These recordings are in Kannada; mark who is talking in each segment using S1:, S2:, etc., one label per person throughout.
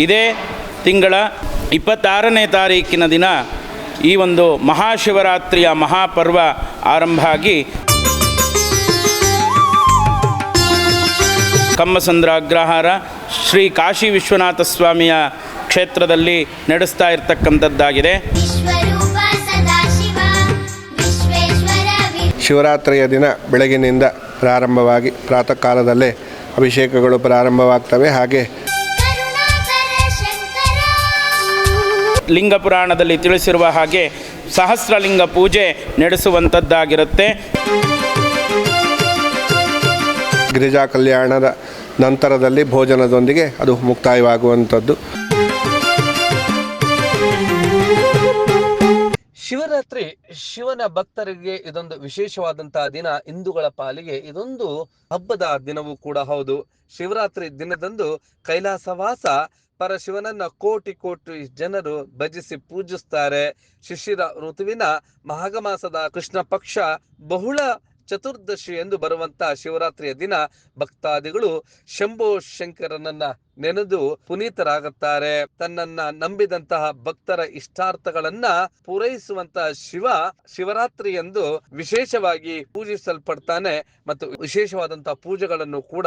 S1: ಇದೇ ತಿಂಗಳ 26ನೇ ತಾರೀಕಿನ ದಿನ ಈ ಒಂದು ಮಹಾಶಿವರಾತ್ರಿಯ ಮಹಾಪರ್ವ ಆರಂಭ ಆಗಿ ಕಮ್ಮಸಂದ್ರ ಅಗ್ರಹಾರ ಶ್ರೀ ಕಾಶಿ ವಿಶ್ವನಾಥ ಸ್ವಾಮಿಯ ಕ್ಷೇತ್ರದಲ್ಲಿ ನಡೆಸ್ತಾ ಇರತಕ್ಕಂಥದ್ದಾಗಿದೆ.
S2: ಶಿವರಾತ್ರಿಯ ದಿನ ಬೆಳಗಿನಿಂದ ಪ್ರಾರಂಭವಾಗಿ ಪ್ರಾತಃ ಕಾಲದಲ್ಲೇ ಅಭಿಷೇಕಗಳು ಪ್ರಾರಂಭವಾಗ್ತವೆ. ಹಾಗೆ
S1: ಲಿಂಗ ಪುರಾಣದಲ್ಲಿ ತಿಳಿಸಿರುವ ಹಾಗೆ ಸಹಸ್ರಲಿಂಗ ಪೂಜೆ ನಡೆಸುವಂಥದ್ದಾಗಿರುತ್ತೆ.
S2: ಗಿರಿಜಾ ಕಲ್ಯಾಣದ ನಂತರದಲ್ಲಿ ಭೋಜನದೊಂದಿಗೆ ಅದು ಮುಕ್ತಾಯವಾಗುವಂಥದ್ದು.
S3: ಶಿವರಾತ್ರಿ ಶಿವನ ಭಕ್ತರಿಗೆ ಇದೊಂದು ವಿಶೇಷವಾದಂತಹ ದಿನ. ಹಿಂದೂಗಳ ಪಾಲಿಗೆ ಇದೊಂದು ಹಬ್ಬದ ದಿನವೂ ಕೂಡ ಹೌದು. ಶಿವರಾತ್ರಿ ದಿನದಂದು ಕೈಲಾಸವಾಸ ಪರಶಿವನನ್ನ ಕೋಟಿ ಕೋಟಿ ಜನರು ಭಜಿಸಿ ಪೂಜಿಸ್ತಾರೆ. ಶಿಶಿರ ಋತುವಿನ ಮಾಘ ಮಾಸದ ಕೃಷ್ಣ ಪಕ್ಷ ಬಹುಳ ಚತುರ್ದಶಿ ಎಂದು ಬರುವಂತ ಶಿವರಾತ್ರಿಯ ದಿನ ಭಕ್ತಾದಿಗಳು ಶಂಭೋ ಶಂಕರನನ್ನ ನೆನೆದು ಪುನೀತರಾಗುತ್ತಾರೆ. ತನ್ನನ್ನ ನಂಬಿದಂತಹ ಭಕ್ತರ ಇಷ್ಟಾರ್ಥಗಳನ್ನ ಪೂರೈಸುವಂತಹ ಶಿವರಾತ್ರಿ ಎಂದು ವಿಶೇಷವಾಗಿ ಪೂಜಿಸಲ್ಪಡ್ತಾನೆ ಮತ್ತು ವಿಶೇಷವಾದಂತಹ ಪೂಜೆಗಳನ್ನು ಕೂಡ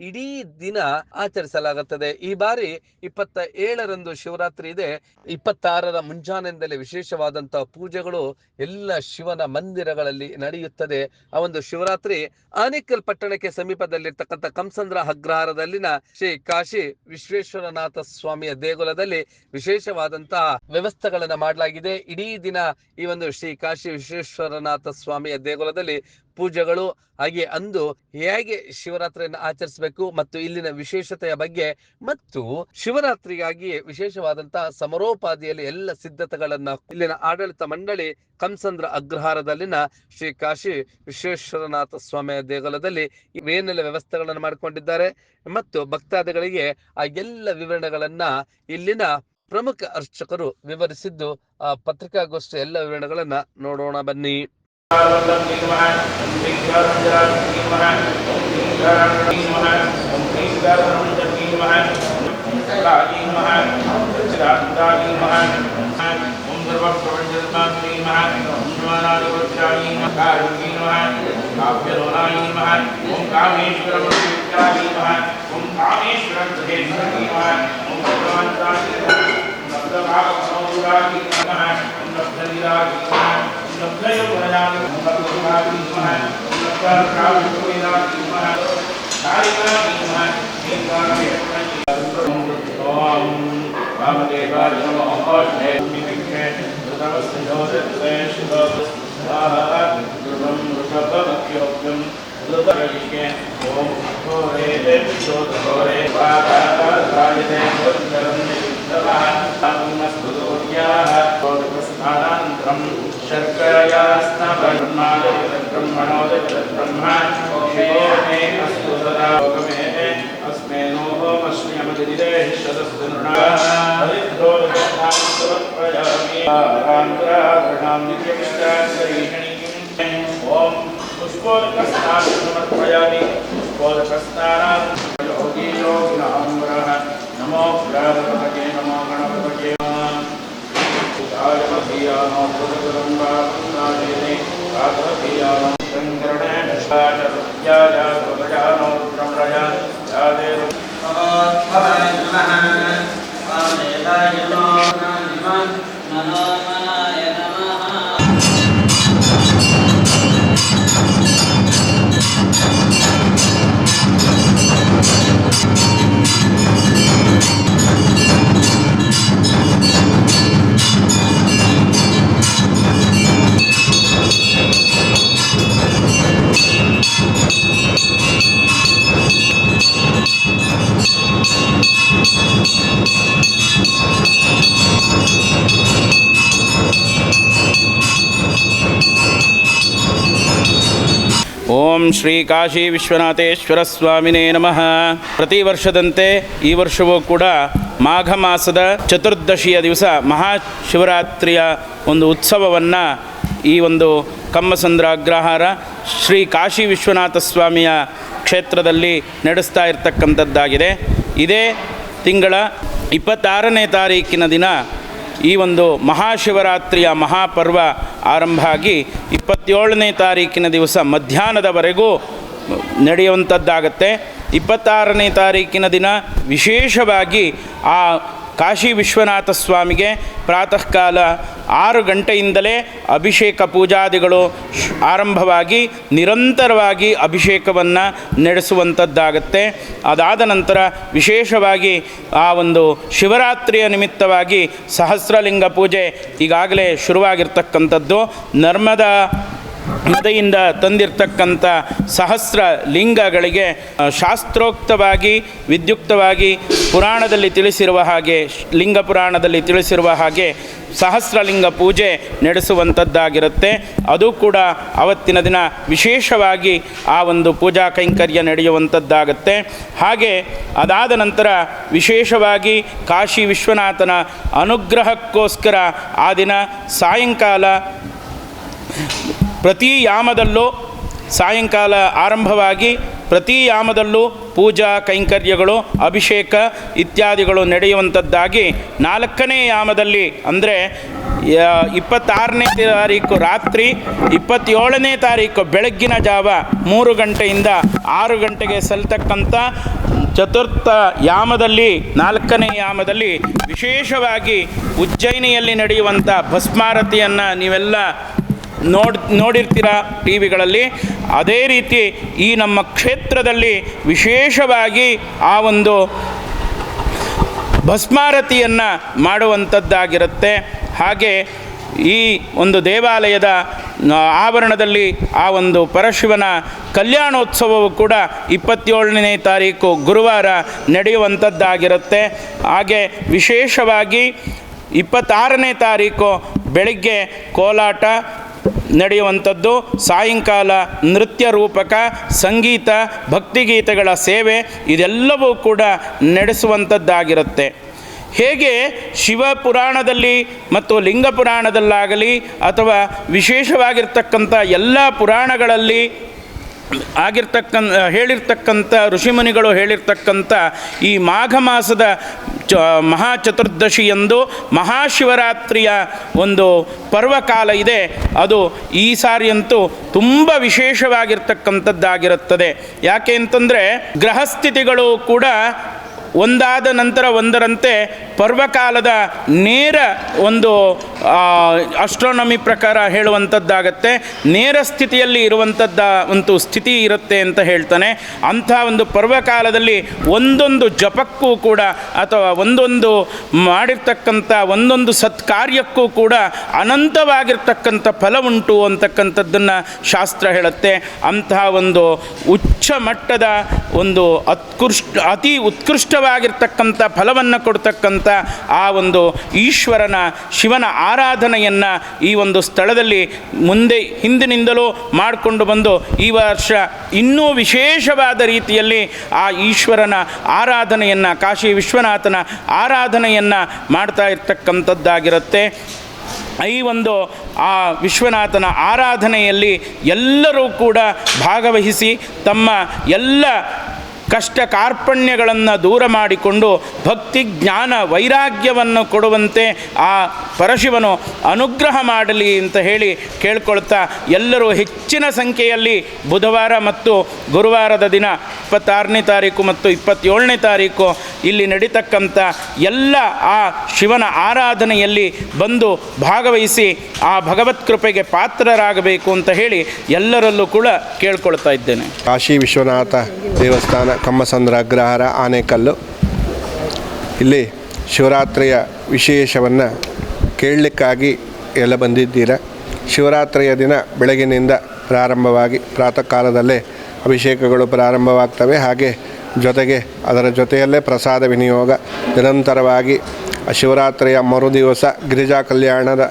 S3: ಇಡೀ ದಿನ ಆಚರಿಸಲಾಗುತ್ತದೆ. ಈ ಬಾರಿ 27ರಂದು ಶಿವರಾತ್ರಿ ಇದೆ. 26ರ ಮುಂಜಾನೆಯಿಂದಲೇ ವಿಶೇಷವಾದಂತಹ ಪೂಜೆಗಳು ಎಲ್ಲ ಶಿವನ ಮಂದಿರಗಳಲ್ಲಿ ನಡೆಯುತ್ತದೆ. ಆ ಒಂದು ಶಿವರಾತ್ರಿ ಆನೇಕಲ್ ಪಟ್ಟಣಕ್ಕೆ ಸಮೀಪದಲ್ಲಿರ್ತಕ್ಕಂಥ ಕಮ್ಮಸಂದ್ರ ಅಗ್ರಹಾರದಲ್ಲಿನ ಶ್ರೀ ಕಾಶಿ ವಿಶ್ವೇಶ್ವರನಾಥ ಸ್ವಾಮಿಯ ದೇಗುಲದಲ್ಲಿ ವಿಶೇಷವಾದಂತಹ ವ್ಯವಸ್ಥೆಗಳನ್ನ ಮಾಡಲಾಗಿದೆ. ಇಡೀ ದಿನ ಈ ಒಂದು ಶ್ರೀ ಕಾಶಿ ವಿಶ್ವೇಶ್ವರನಾಥ ಸ್ವಾಮಿಯ ದೇಗುಲದಲ್ಲಿ ಪೂಜೆಗಳು, ಹಾಗೆ ಅಂದು ಹೇಗೆ ಶಿವರಾತ್ರಿಯನ್ನು ಆಚರಿಸಬೇಕು ಮತ್ತು ಇಲ್ಲಿನ ವಿಶೇಷತೆಯ ಬಗ್ಗೆ ಮತ್ತು ಶಿವರಾತ್ರಿಗಾಗಿ ವಿಶೇಷವಾದಂತಹ ಸಮರೋಪಾದಿಯಲ್ಲಿ ಎಲ್ಲ ಸಿದ್ಧತೆಗಳನ್ನ ಇಲ್ಲಿನ ಆಡಳಿತ ಮಂಡಳಿ ಕಮ್ಮಸಂದ್ರ ಅಗ್ರಹಾರದಲ್ಲಿನ ಶ್ರೀ ಕಾಶಿ ವಿಶ್ವೇಶ್ವರನಾಥ ಸ್ವಾಮಿಯ ದೇಗುಲದಲ್ಲಿ ಏನೆಲ್ಲ ವ್ಯವಸ್ಥೆಗಳನ್ನು ಮಾಡಿಕೊಂಡಿದ್ದಾರೆ ಮತ್ತು ಭಕ್ತಾದಿಗಳಿಗೆ ಆ ಎಲ್ಲ ವಿವರಣೆಗಳನ್ನ ಇಲ್ಲಿನ ಪ್ರಮುಖ ಅರ್ಚಕರು ವಿವರಿಸಿದ್ದು ಆ ಪತ್ರಿಕಾಗೋಷ್ಠಿ ಎಲ್ಲ ವಿವರಣೆಗಳನ್ನ ನೋಡೋಣ ಬನ್ನಿ.
S1: ಓಂ ಶ್ರೀ ಕಾಶಿ ವಿಶ್ವನಾಥೇಶ್ವರ ಸ್ವಾಮಿನೇ ನಮಃ. ಪ್ರತಿ ವರ್ಷದಂತೆ ಈ ವರ್ಷವೂ ಕೂಡ ಮಾಘ ಮಾಸದ ಚತುರ್ದಶಿಯ ದಿವಸ ಮಹಾಶಿವರಾತ್ರಿಯ ಒಂದು ಉತ್ಸವವನ್ನು ಈ ಒಂದು ಕಮ್ಮಸಂದ್ರ ಅಗ್ರಹಾರ ಶ್ರೀ ಕಾಶಿ ವಿಶ್ವನಾಥ ಸ್ವಾಮಿಯ ಕ್ಷೇತ್ರದಲ್ಲಿ ನಡೆಸ್ತಾ ಇರತಕ್ಕಂಥದ್ದಾಗಿದೆ. ಇದೇ ತಿಂಗಳ 26ನೇ ತಾರೀಕಿನ ದಿನ ಈ ಒಂದು ಮಹಾಶಿವರಾತ್ರಿಯ ಮಹಾಪರ್ವ ಆರಂಭ ಆಗಿ 27ನೇ ತಾರೀಕಿನ ದಿವಸ ಮಧ್ಯಾಹ್ನದವರೆಗೂ ನಡೆಯುವಂಥದ್ದಾಗತ್ತೆ. 26ನೇ ತಾರೀಕಿನ ದಿನ ವಿಶೇಷವಾಗಿ ಆ ಕಾಶಿ ವಿಶ್ವನಾಥ ಸ್ವಾಮಿಗೆ ಪ್ರಾತಃ ಕಾಲ 6 ಗಂಟೆಯಿಂದಲೇ ಅಭಿಷೇಕ ಪೂಜಾದಿಗಳು ಆರಂಭವಾಗಿ ನಿರಂತರವಾಗಿ ಅಭಿಷೇಕವನ್ನು ನಡೆಸುವಂಥದ್ದಾಗತ್ತೆ. ಅದಾದ ನಂತರ ವಿಶೇಷವಾಗಿ ಆ ಒಂದು ಶಿವರಾತ್ರಿಯ ನಿಮಿತ್ತವಾಗಿ ಸಹಸ್ರಲಿಂಗ ಪೂಜೆ ಈಗಾಗಲೇ ಶುರುವಾಗಿರ್ತಕ್ಕಂಥದ್ದು. ನದಿಯಿಂದ ತಂದಿರತಕ್ಕಂಥ ಸಹಸ್ರ ಲಿಂಗಗಳಿಗೆ ಶಾಸ್ತ್ರೋಕ್ತವಾಗಿ ವಿದ್ಯುಕ್ತವಾಗಿ ಪುರಾಣದಲ್ಲಿ ತಿಳಿಸಿರುವ ಹಾಗೆ ಲಿಂಗ ಪುರಾಣದಲ್ಲಿ ತಿಳಿಸಿರುವ ಹಾಗೆ ಸಹಸ್ರಲಿಂಗ ಪೂಜೆ ನಡೆಸುವಂಥದ್ದಾಗಿರುತ್ತೆ. ಅದು ಕೂಡ ಆವತ್ತಿನ ದಿನ ವಿಶೇಷವಾಗಿ ಆ ಒಂದು ಪೂಜಾ ಕೈಂಕರ್ಯ ನಡೆಯುವಂಥದ್ದಾಗತ್ತೆ. ಹಾಗೆ ಅದಾದ ನಂತರ ವಿಶೇಷವಾಗಿ ಕಾಶಿ ವಿಶ್ವನಾಥನ ಅನುಗ್ರಹಕ್ಕೋಸ್ಕರ ಆ ದಿನ ಸಾಯಂಕಾಲ ಪ್ರತಿ ಯಾಮದಲ್ಲೂ ಸಾಯಂಕಾಲ ಆರಂಭವಾಗಿ ಪ್ರತಿ ಯಾಮದಲ್ಲೂ ಪೂಜಾ ಕೈಂಕರ್ಯಗಳು ಅಭಿಷೇಕ ಇತ್ಯಾದಿಗಳು ನಡೆಯುವಂಥದ್ದಾಗಿ 4ನೇ ಯಾಮದಲ್ಲಿ ಅಂದರೆ 26ನೇ ತಾರೀಕು ರಾತ್ರಿ 27ನೇ ತಾರೀಕು ಬೆಳಗ್ಗಿನ ಜಾವ 3 ಗಂಟೆಯಿಂದ 6 ಗಂಟೆಗೆ ಸಲ್ತಕ್ಕಂಥ ಚತುರ್ಥ ಯಾಮದಲ್ಲಿ 4ನೇ ಯಾಮದಲ್ಲಿ ವಿಶೇಷವಾಗಿ ಉಜ್ಜಯಿನಿಯಲ್ಲಿ ನಡೆಯುವಂಥ ಭಸ್ಮಾರತಿಯನ್ನು ನೀವೆಲ್ಲ ನೋಡಿರ್ತೀರ ಟಿ ವಿಗಳಲ್ಲಿ. ಅದೇ ರೀತಿ ಈ ನಮ್ಮ ಕ್ಷೇತ್ರದಲ್ಲಿ ವಿಶೇಷವಾಗಿ ಆ ಒಂದು ಭಸ್ಮಾರತಿಯನ್ನು ಮಾಡುವಂಥದ್ದಾಗಿರುತ್ತೆ. ಹಾಗೆ ಈ ಒಂದು ದೇವಾಲಯದ ಆವರಣದಲ್ಲಿ ಆ ಒಂದು ಪರಶಿವನ ಕಲ್ಯಾಣೋತ್ಸವವು ಕೂಡ 27ನೇ ತಾರೀಕು ಗುರುವಾರ ನಡೆಯುವಂಥದ್ದಾಗಿರುತ್ತೆ. ಹಾಗೆ ವಿಶೇಷವಾಗಿ 26ನೇ ತಾರೀಕು ಬೆಳಗ್ಗೆ ಕೋಲಾಟ ನಡೆಯುವಂಥದ್ದು, ಸಾಯಂಕಾಲ ನೃತ್ಯ ರೂಪಕ ಸಂಗೀತ ಭಕ್ತಿಗೀತೆಗಳ ಸೇವೆ ಇದೆಲ್ಲವೂ ಕೂಡ ನಡೆಸುವಂಥದ್ದಾಗಿರುತ್ತೆ. ಹೇಗೆ ಶಿವಪುರಾಣದಲ್ಲಿ ಮತ್ತು ಲಿಂಗ ಪುರಾಣದಲ್ಲಾಗಲಿ ಅಥವಾ ವಿಶೇಷವಾಗಿರ್ತಕ್ಕಂಥ ಎಲ್ಲ ಪುರಾಣಗಳಲ್ಲಿ ಹೇಳಿರ್ತಕ್ಕಂಥ ಋಷಿಮುನಿಗಳು ಹೇಳಿರ್ತಕ್ಕಂಥ ಈ ಮಾಘ ಮಾಸದ ಮಹಾಚತುರ್ದಶಿಯಂದು ಮಹಾಶಿವರಾತ್ರಿಯ ಒಂದು ಪರ್ವಕಾಲ ಇದೆ. ಅದು ಈ ಸಾರಿಯಂತೂ ತುಂಬ ವಿಶೇಷವಾಗಿರ್ತಕ್ಕಂಥದ್ದಾಗಿರುತ್ತದೆ. ಯಾಕೆ ಅಂತಂದರೆ ಗ್ರಹಸ್ಥಿತಿಗಳು ಕೂಡ ಒಂದಾದ ನಂತರ ಒಂದರಂತೆ ಪರ್ವಕಾಲದ ನೇರ ಒಂದು ಅಸ್ಟ್ರಾನಮಿ ಪ್ರಕಾರ ಹೇಳುವಂಥದ್ದಾಗತ್ತೆ. ನೇರ ಸ್ಥಿತಿಯಲ್ಲಿ ಇರುವಂಥದ್ದ ಒಂದು ಸ್ಥಿತಿ ಇರುತ್ತೆ ಅಂತ ಹೇಳ್ತಾನೆ. ಅಂಥ ಒಂದು ಪರ್ವಕಾಲದಲ್ಲಿ ಒಂದೊಂದು ಜಪಕ್ಕೂ ಕೂಡ ಅಥವಾ ಒಂದೊಂದು ಮಾಡಿರ್ತಕ್ಕಂಥ ಒಂದೊಂದು ಸತ್ಕಾರ್ಯಕ್ಕೂ ಕೂಡ ಅನಂತವಾಗಿರ್ತಕ್ಕಂಥ ಫಲ ಉಂಟು ಅಂತಕ್ಕಂಥದ್ದನ್ನು ಶಾಸ್ತ್ರ ಹೇಳುತ್ತೆ. ಅಂತಹ ಒಂದು ಉಚ್ಚ ಮಟ್ಟದ ಒಂದು ಅತಿ ಉತ್ಕೃಷ್ಟವಾಗಿರ್ತಕ್ಕಂಥ ಫಲವನ್ನು ಕೊಡ್ತಕ್ಕಂಥ ಆ ಒಂದು ಈಶ್ವರನ ಶಿವನ ಆರಾಧನೆಯನ್ನು ಈ ಒಂದು ಸ್ಥಳದಲ್ಲಿ ಹಿಂದಿನಿಂದಲೂ ಮಾಡಿಕೊಂಡು ಬಂದು ಈ ವರ್ಷ ಇನ್ನೂ ವಿಶೇಷವಾದ ರೀತಿಯಲ್ಲಿ ಆ ಈಶ್ವರನ ಆರಾಧನೆಯನ್ನು ಕಾಶಿ ವಿಶ್ವನಾಥನ ಆರಾಧನೆಯನ್ನು ಮಾಡ್ತಾ ಇರ್ತಕ್ಕಂಥದ್ದಾಗಿರುತ್ತೆ. ಈ ಒಂದು ಆ ವಿಶ್ವನಾಥನ ಆರಾಧನೆಯಲ್ಲಿ ಎಲ್ಲರೂ ಕೂಡ ಭಾಗವಹಿಸಿ ತಮ್ಮ ಎಲ್ಲ ಕಷ್ಟ ಕಾರ್ಪಣ್ಯಗಳನ್ನು ದೂರ ಮಾಡಿಕೊಂಡು ಭಕ್ತಿ ಜ್ಞಾನ ವೈರಾಗ್ಯವನ್ನು ಕೊಡುವಂತೆ ಆ ಪರಶಿವನು ಅನುಗ್ರಹ ಮಾಡಲಿ ಅಂತ ಹೇಳಿ ಕೇಳ್ಕೊಳ್ತಾ ಎಲ್ಲರೂ ಹೆಚ್ಚಿನ ಸಂಖ್ಯೆಯಲ್ಲಿ ಬುಧವಾರ ಮತ್ತು ಗುರುವಾರದ ದಿನ 26ನೇ ತಾರೀಕು ಮತ್ತು 27ನೇ ತಾರೀಕು ಇಲ್ಲಿ ನಡೀತಕ್ಕಂಥ ಎಲ್ಲ ಆ ಶಿವನ ಆರಾಧನೆಯಲ್ಲಿ ಬಂದು ಭಾಗವಹಿಸಿ ಆ ಭಗವತ್ ಕೃಪೆಗೆ ಪಾತ್ರರಾಗಬೇಕು ಅಂತ ಹೇಳಿ ಎಲ್ಲರಲ್ಲೂ ಕೂಡ ಕೇಳ್ಕೊಳ್ತಾ ಇದ್ದೇನೆ.
S2: ಕಾಶಿ ವಿಶ್ವನಾಥ ದೇವಸ್ಥಾನ ಕಮ್ಮಸಂದ್ರ ಅಗ್ರಹಾರ ಆನೇಕಲ್ಲು. ಇಲ್ಲಿ ಶಿವರಾತ್ರಿಯ ವಿಶೇಷವನ್ನು ಕೇಳಲಿಕ್ಕಾಗಿ ಎಲ್ಲ ಬಂದಿದ್ದೀರ. ಶಿವರಾತ್ರಿಯ ದಿನ ಬೆಳಗಿನಿಂದ ಪ್ರಾರಂಭವಾಗಿ ಪ್ರಾತಃ ಕಾಲದಲ್ಲೇ ಅಭಿಷೇಕಗಳು ಪ್ರಾರಂಭವಾಗ್ತವೆ. ಹಾಗೆ ಜೊತೆಗೆ ಅದರ ಜೊತೆಯಲ್ಲೇ ಪ್ರಸಾದ ವಿನಿಯೋಗ ನಿರಂತರವಾಗಿ ಶಿವರಾತ್ರಿಯ ಮರುದಿವಸ ಗಿರಿಜಾ ಕಲ್ಯಾಣದ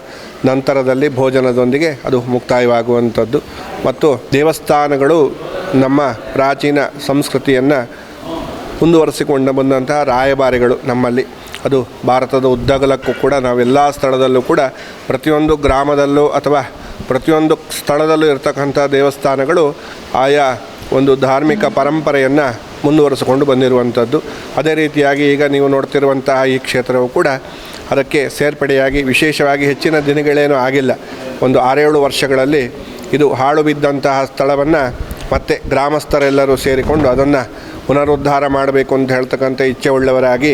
S2: ನಂತರದಲ್ಲಿ ಭೋಜನದೊಂದಿಗೆ ಅದು ಮುಕ್ತಾಯವಾಗುವಂಥದ್ದು. ಮತ್ತು ದೇವಸ್ಥಾನಗಳು ನಮ್ಮ ಪ್ರಾಚೀನ ಸಂಸ್ಕೃತಿಯನ್ನು ಮುಂದುವರಿಸಿಕೊಂಡು ಬಂದಂತಹ ರಾಯಭಾರಿಗಳು ನಮ್ಮಲ್ಲಿ. ಅದು ಭಾರತದ ಉದ್ದಗಲಕ್ಕೂ ಕೂಡ ನಾವೆಲ್ಲ ಸ್ಥಳದಲ್ಲೂ ಕೂಡ ಪ್ರತಿಯೊಂದು ಗ್ರಾಮದಲ್ಲೂ ಅಥವಾ ಪ್ರತಿಯೊಂದು ಸ್ಥಳದಲ್ಲೂ ಇರತಕ್ಕಂಥ ದೇವಸ್ಥಾನಗಳು ಆಯಾ ಒಂದು ಧಾರ್ಮಿಕ ಪರಂಪರೆಯನ್ನು ಮುಂದುವರಿಸಿಕೊಂಡು ಬಂದಿರುವಂಥದ್ದು. ಅದೇ ರೀತಿಯಾಗಿ ಈಗ ನೀವು ನೋಡ್ತಿರುವಂತಹ ಈ ಕ್ಷೇತ್ರವು ಕೂಡ ಅದಕ್ಕೆ ಸೇರ್ಪಡೆಯಾಗಿ ವಿಶೇಷವಾಗಿ ಹೆಚ್ಚಿನ ದಿನಗಳೇನೂ ಆಗಿಲ್ಲ. ಒಂದು 6-7 ವರ್ಷಗಳಲ್ಲಿ ಇದು ಹಾಳು ಬಿದ್ದಂತಹ ಸ್ಥಳವನ್ನು ಮತ್ತೆ ಗ್ರಾಮಸ್ಥರೆಲ್ಲರೂ ಸೇರಿಕೊಂಡು ಅದನ್ನು ಪುನರುದ್ಧಾರ ಮಾಡಬೇಕು ಅಂತ ಹೇಳ್ತಕ್ಕಂಥ ಇಚ್ಛೆ ಉಳ್ಳವರಾಗಿ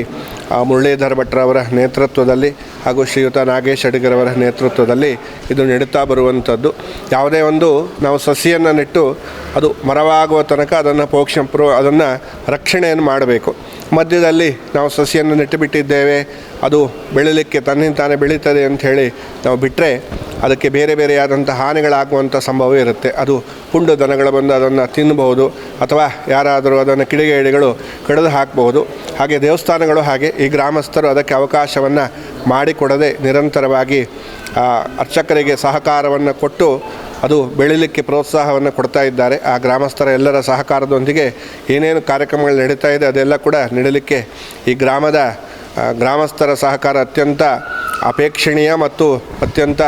S2: ಮುರಳೀಧರ ಭಟ್ರವರ ನೇತೃತ್ವದಲ್ಲಿ ಹಾಗೂ ಶ್ರೀಯುತ ನಾಗೇಶ್ ಅಡಿಗರವರ ನೇತೃತ್ವದಲ್ಲಿ ಇದು ನಡೀತಾ ಬರುವಂಥದ್ದು. ಯಾವುದೇ ಒಂದು ನಾವು ಸಸಿಯನ್ನು ನೆಟ್ಟು ಅದು ಮರವಾಗುವ ತನಕ ಅದನ್ನು ರಕ್ಷಣೆಯನ್ನು ಮಾಡಬೇಕು. ಮಧ್ಯದಲ್ಲಿ ನಾವು ಸಸಿಯನ್ನು ನೆಟ್ಟು ಬಿಟ್ಟಿದ್ದೇವೆ, ಅದು ಬೆಳೀಲಿಕ್ಕೆ ತನ್ನಿಂತಾನೇ ಬೆಳೀತದೆ ಅಂಥೇಳಿ ನಾವು ಬಿಟ್ಟರೆ ಅದಕ್ಕೆ ಬೇರೆ ಬೇರೆಯಾದಂಥ ಹಾನಿಗಳಾಗುವಂಥ ಸಂಭವ ಇರುತ್ತೆ. ಅದು ಪುಂಡು ದನಗಳು ಬಂದು ಅದನ್ನು ತಿನ್ನಬಹುದು ಅಥವಾ ಯಾರಾದರೂ ಅದನ್ನು ಕಿಡಿಗೇಡಿಗಳು ಕಡಿದು ಹಾಕಬಹುದು. ಹಾಗೆ ದೇವಸ್ಥಾನಗಳು ಹಾಗೆ ಈ ಗ್ರಾಮಸ್ಥರು ಅದಕ್ಕೆ ಅವಕಾಶವನ್ನು ಮಾಡಿಕೊಡದೆ ನಿರಂತರವಾಗಿ ಅರ್ಚಕರಿಗೆ ಸಹಕಾರವನ್ನು ಕೊಟ್ಟು ಅದು ಬೆಳೀಲಿಕ್ಕೆ ಪ್ರೋತ್ಸಾಹವನ್ನು ಕೊಡ್ತಾ ಇದ್ದಾರೆ. ಆ ಗ್ರಾಮಸ್ಥರ ಎಲ್ಲರ ಸಹಕಾರದೊಂದಿಗೆ ಏನೇನು ಕಾರ್ಯಕ್ರಮಗಳು ನಡೀತಾ ಇದೆ ಅದೆಲ್ಲ ಕೂಡ ನಡೀಲಿಕ್ಕೆ ಈ ಗ್ರಾಮಸ್ಥರ ಸಹಕಾರ ಅತ್ಯಂತ ಅಪೇಕ್ಷಣೀಯ ಮತ್ತು ಅತ್ಯಂತ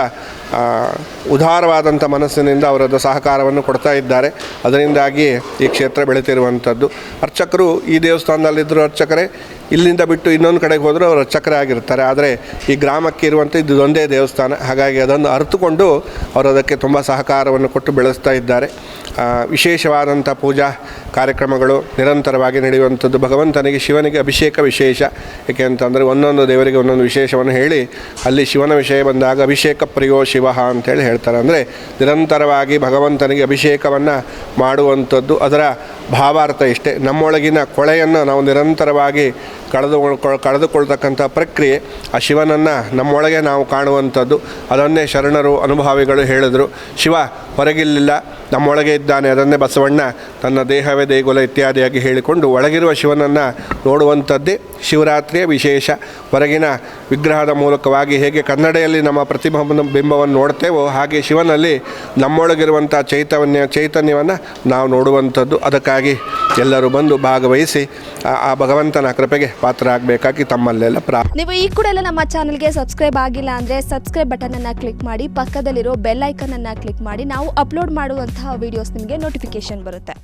S2: ಉದಾರವಾದಂಥ ಮನಸ್ಸಿನಿಂದ ಅವರದ್ದು ಸಹಕಾರವನ್ನು ಕೊಡ್ತಾ ಇದ್ದಾರೆ. ಅದರಿಂದಾಗಿ ಈ ಕ್ಷೇತ್ರ ಬೆಳೀತಿರುವಂಥದ್ದು. ಅರ್ಚಕರು ಈ ದೇವಸ್ಥಾನದಲ್ಲಿದ್ದರೂ ಅರ್ಚಕರೇ, ಇಲ್ಲಿಂದ ಬಿಟ್ಟು ಇನ್ನೊಂದು ಕಡೆಗೆ ಹೋದರೂ ಅವರು ಅರ್ಚಕರೇ ಆಗಿರ್ತಾರೆ. ಆದರೆ ಈ ಗ್ರಾಮಕ್ಕೆ ಇರುವಂಥ ಇದೊಂದೇ ದೇವಸ್ಥಾನ, ಹಾಗಾಗಿ ಅದನ್ನು ಅರಿತುಕೊಂಡು ಅವರು ಅದಕ್ಕೆ ತುಂಬ ಸಹಕಾರವನ್ನು ಕೊಟ್ಟು ಬೆಳೆಸ್ತಾ ಇದ್ದಾರೆ. ವಿಶೇಷವಾದಂಥ ಪೂಜಾ ಕಾರ್ಯಕ್ರಮಗಳು ನಿರಂತರವಾಗಿ ನಡೆಯುವಂಥದ್ದು. ಭಗವಂತನಿಗೆ ಶಿವನಿಗೆ ಅಭಿಷೇಕ ವಿಶೇಷ. ಏಕೆ ಅಂತಂದರೆ ಒಂದೊಂದು ದೇವರಿಗೆ ಒಂದೊಂದು ವಿಶೇಷವನ್ನು ಹೇಳಿ ಅಲ್ಲಿ ಶಿವನ ವಿಷಯ ಬಂದಾಗ ಅಭಿಷೇಕ ಪ್ರಿಯೋ ಶಿವ ಅಂತೇಳಿ ಹೇಳ್ತಾರೆ. ಅಂದರೆ ನಿರಂತರವಾಗಿ ಭಗವಂತನಿಗೆ ಅಭಿಷೇಕವನ್ನು ಮಾಡುವಂಥದ್ದು. ಅದರ ಭಾವಾರ್ಥ ಇಷ್ಟೇ. ನಮ್ಮೊಳಗಿನ ಕೊಳೆಯನ್ನು ನಾವು ನಿರಂತರವಾಗಿ ಕಳೆದುಕೊಳ್ತಕ್ಕಂಥ ಪ್ರಕ್ರಿಯೆ ಆ ಶಿವನನ್ನು ನಮ್ಮೊಳಗೆ ನಾವು ಕಾಣುವಂಥದ್ದು. ಅದನ್ನೇ ಶರಣರು ಅನುಭಾವಿಗಳು ಹೇಳಿದರು. ಶಿವ ಹೊರಗಿಲ್ಲ, ನಮ್ಮೊಳಗೆ ಇದ್ದಾನೆ. ಅದನ್ನೇ ಬಸವಣ್ಣ ತನ್ನ ದೇಹವೇ ದೇಗುಲ ಇತ್ಯಾದಿಯಾಗಿ ಹೇಳಿಕೊಂಡು ಒಳಗಿರುವ ಶಿವನನ್ನು ನೋಡುವಂಥದ್ದೇ ಶಿವರಾತ್ರಿಯ ವಿಶೇಷ. ಹೊರಗಿನ ವಿಗ್ರಹದ ಮೂಲಕವಾಗಿ ಹೇಗೆ ಕನ್ನಡಿಯಲ್ಲಿ ನಮ್ಮ ಬಿಂಬವನ್ನು ನೋಡ್ತೇವೋ ಹಾಗೆ ಶಿವನಲ್ಲಿ ನಮ್ಮೊಳಗಿರುವಂಥ ಚೈತನ್ಯವನ್ನು ನಾವು ನೋಡುವಂಥದ್ದು. ಅದಕ್ಕಾಗಿ ಎಲ್ಲರೂ ಬಂದು ಭಾಗವಹಿಸಿ ಆ ಭಗವಂತನ ಕೃಪೆಗೆ ಪಾತ್ರ ಆಗಬೇಕಾಗಿ ತಮ್ಮಲ್ಲೆಲ್ಲ
S4: ನೀವು ಈ ಕೂಡ ಎಲ್ಲ ನಮ್ಮ ಚಾನಲ್ಗೆ ಸಬ್ಸ್ಕ್ರೈಬ್ ಆಗಿಲ್ಲ ಅಂದರೆ ಸಬ್ಸ್ಕ್ರೈಬ್ ಬಟನನ್ನು ಕ್ಲಿಕ್ ಮಾಡಿ, ಪಕ್ಕದಲ್ಲಿರೋ ಬೆಲ್ ಐಕನನ್ನು ಕ್ಲಿಕ್ ಮಾಡಿ. ನಾವು ಅಪ್ಲೋಡ್ ಮಾಡುವಂತಹ ವಿಡಿಯೋಸ್ ನಿಮಗೆ ನೋಟಿಫಿಕೇಶನ್ ಬರುತ್ತೆ.